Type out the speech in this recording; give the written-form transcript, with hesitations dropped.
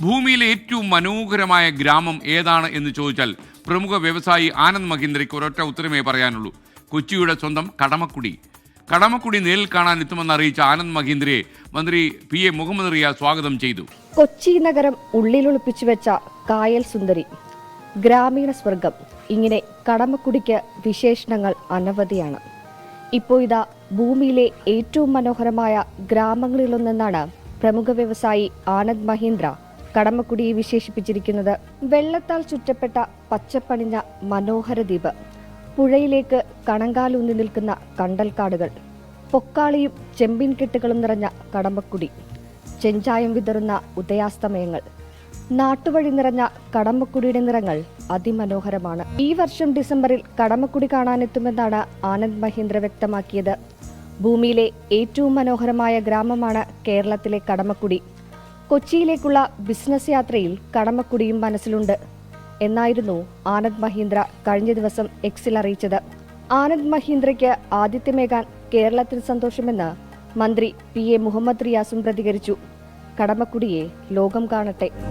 ഭൂമിയിലെ ഏറ്റവും മനോഹരമായ ഗ്രാമം ഏതാണ് എന്ന് ചോദിച്ചാൽ പ്രമുഖ വ്യവസായി ആനന്ദ് മഹീന്ദ്രയ്ക്ക് ഒരൊറ്റ ഉത്തരമേ പറയാനുള്ളൂ. കൊച്ചിയുടെ സ്വന്തം കടമക്കുടി. കടമക്കുടി നേരിൽ കാണാൻ എത്തുമെന്ന് അറിയിച്ച ആനന്ദ് മഹീന്ദ്രയെ മന്ത്രി PA മുഹമ്മദ് റിയാസ് സ്വാഗതം ചെയ്തു. കൊച്ചി നഗരം ഉള്ളിലൊളിപ്പിച്ചു വെച്ച കായൽ സുന്ദരി, ഗ്രാമീണ സ്വർഗം, ഇങ്ങനെ കടമക്കുടിക്ക് വിശേഷണങ്ങൾ അനവധിയാണ്. ഇപ്പോൾ ഇതാ ഭൂമിയിലെ ഏറ്റവും മനോഹരമായ ഗ്രാമങ്ങളിലൊന്നെന്നാണ് പ്രമുഖ വ്യവസായി ആനന്ദ് മഹീന്ദ്ര കടമക്കുടിയെ വിശേഷിപ്പിച്ചിരിക്കുന്നത്. വെള്ളത്താൽ ചുറ്റപ്പെട്ട പച്ചപ്പണിഞ്ഞ മനോഹര ദ്വീപ്, പുഴയിലേക്ക് കണങ്കാലൂന്നി നിൽക്കുന്ന കണ്ടൽക്കാടുകൾ, പൊക്കാളിയും ചെമ്പിൻ കെട്ടുകളും നിറഞ്ഞ കടമക്കുടി, ചെഞ്ചായം വിതറുന്ന ഉദയാസ്തമയങ്ങൾ, നാട്ടുവഴി നിറഞ്ഞ കടമക്കുടിയുടെ നിറങ്ങൾ അതിമനോഹരമാണ്. ഈ വർഷം ഡിസംബറിൽ കടമക്കുടി കാണാനെത്തുമെന്നാണ് ആനന്ദ് മഹീന്ദ്ര വ്യക്തമാക്കിയത്. ഭൂമിയിലെ ഏറ്റവും മനോഹരമായ ഗ്രാമമാണ് കേരളത്തിലെ കടമക്കുടി. കൊച്ചിയിലേക്കുള്ള ബിസിനസ് യാത്രയിൽ കടമക്കുടിയും മനസ്സിലുണ്ട് എന്നായിരുന്നു ആനന്ദ് മഹീന്ദ്ര കഴിഞ്ഞ ദിവസം എക്സിൽ അറിയിച്ചത്. ആനന്ദ് മഹീന്ദ്രയ്ക്ക് ആതിഥ്യമേകാൻ കേരളത്തിൽ സന്തോഷമെന്ന് മന്ത്രി PA മുഹമ്മദ് റിയാസും പ്രതികരിച്ചു. കടമക്കുടിയെ ലോകം കാണട്ടെ.